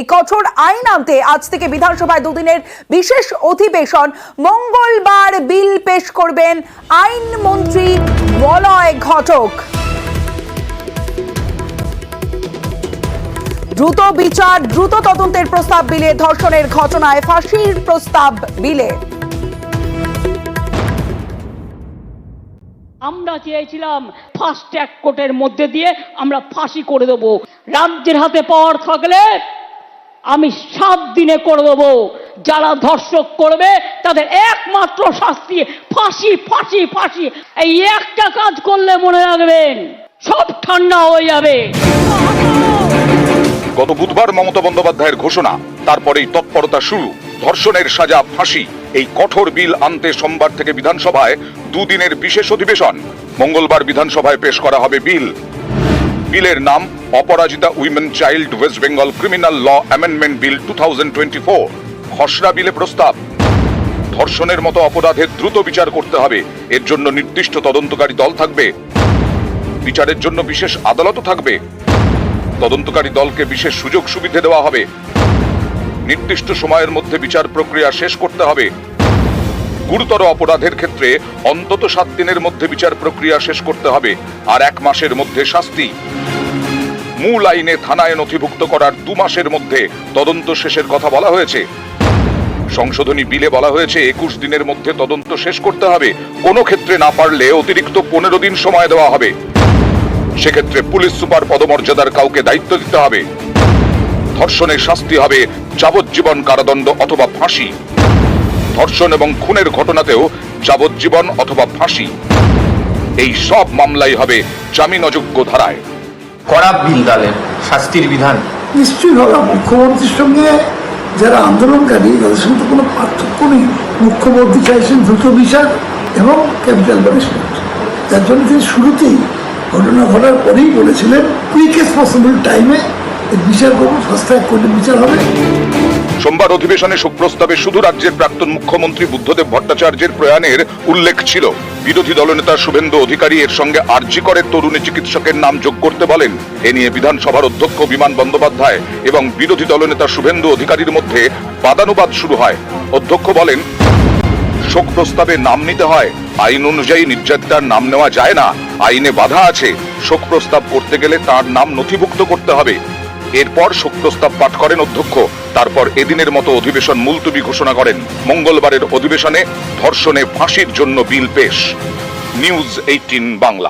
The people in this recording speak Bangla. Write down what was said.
এই কঠোর আইন আনতে আজ থেকে বিধানসভায় দুদিনের বিশেষ অধিবেশন। মঙ্গলবার বিল পেশ করবেন আইনমন্ত্রী মলয় ঘটক। দ্রুত বিচার, দ্রুত তদন্তের প্রস্তাব বিলে। ধর্ষণের ঘটনায় ফাঁসির প্রস্তাব বিলে। আমরা চেয়েছিলাম ফাস্ট ট্র্যাক কোর্টের মধ্যে দিয়ে আমরা ফাঁসি করে দেব। রাজ্যের হাতে পাওয়ার থাকলে আমি 7 দিনে করে দেব। যারা ধর্ষক করবে তাদের একমাত্র শাস্তি ফাঁসি, ফাঁসি, ফাঁসি। এই একটা কাজ করলে মনে রাখবেন সব ঠান্ডা হয়ে যাবে। গত বুধবার মমতা বন্দ্যোপাধ্যায়ের ঘোষণা, তারপরেই তৎপরতা শুরু। ধর্ষণের সাজা ফাঁসি, এই কঠোর বিল আনতে সোমবার থেকে বিধানসভায় দুদিনের বিশেষ অধিবেশন। মঙ্গলবার বিধানসভায় পেশ করা হবে বিল। বিলের নাম Aparajita women child West Bengal criminal law amendment bill 2024। খসড়া বিলে প্রস্তাব, ধর্ষণের মতো অপরাধের দ্রুত বিচার করতে হবে। এর জন্য নির্দিষ্ট তদন্তকারী দল থাকবে। বিচারের জন্য বিশেষ আদালতও থাকবে। তদন্তকারী দলকে বিশেষ সুযোগ সুবিধা দেওয়া হবে। নির্দিষ্ট সময়ের মধ্যে বিচার প্রক্রিয়া শেষ করতে হবে। গুরুতর অপরাধের ক্ষেত্রে অন্তত 7 দিনের মধ্যে বিচার প্রক্রিয়া শেষ করতে হবে, আর 1 মাসের মধ্যে শাস্তি। মূল আইনে থানায় নথিভুক্ত করার 2 মাসের মধ্যে তদন্ত শেষের কথা বলা হয়েছে। সংশোধনী বিলে বলা হয়েছে 21 দিনের মধ্যে তদন্ত শেষ করতে হবে। কোনো ক্ষেত্রে না পারলে অতিরিক্ত 15 দিন সময় দেওয়া হবে। সেক্ষেত্রে পুলিশ সুপার পদমর্যাদার কাউকে দায়িত্ব দিতে হবে। ধর্ষণের শাস্তি হবে যাবজ্জীবন কারাদণ্ড অথবা ফাঁসি। ধর্ষণ এবং খুনের ঘটনাতেও যাবজ্জীবন অথবা ফাঁসি। এই সব মামলাই হবে জামিন অযোগ্য ধারায়। কড়া বিল দালের শাস্তির বিধান নিশ্চয়ই হবে। মুখ্যমন্ত্রীর সঙ্গে যারা আন্দোলনকারী তাদের সঙ্গে কোনো পার্থক্য নেই। মুখ্যমন্ত্রী চাইছেন দ্রুত বিচার এবং ক্যাপিটাল পানিশমেন্ট। যার জন্য তিনি শুরুতেই ঘটনা ঘটার পরেই বলেছিলেন কুইকেস্ট পসিবল টাইমে বিচার করবো, ফাস্ট ট্র্যাক কোর্টে বিচার হবে। সোমবার অধিবেশনে শোক প্রস্তাবে শুধু রাজ্যের প্রাক্তন মুখ্যমন্ত্রী বুদ্ধদেব ভট্টাচার্যের প্রয়াণের উল্লেখ ছিল। বিরোধী দলনেতা শুভেন্দু অধিকারী এর সঙ্গে আরজি করের তরুণী চিকিৎসকের নাম যোগ করতে বলেন। এ নিয়ে বিধানসভার অধ্যক্ষ বিমান বন্দ্যোপাধ্যায় এবং বিরোধী দলনেতা শুভেন্দু অধিকারীর মধ্যে বাদানুবাদ শুরু হয়। অধ্যক্ষ বলেন, শোক প্রস্তাবে নাম নিতে হয়, আইন অনুযায়ী নির্যাতিতার নাম নেওয়া যায় না। আইনে বাধা আছে। শোক প্রস্তাব করতে গেলে তার নাম নথিভুক্ত করতে হবে। এরপর শোক প্রস্তাব পাঠ করেন অধ্যক্ষ। তারপর এদিনের মতো অধিবেশন মুলতবি ঘোষণা করেন। মঙ্গলবারের অধিবেশনে ধর্ষণে ফাঁসির জন্য বিল পেশ। নিউজ 18 বাংলা।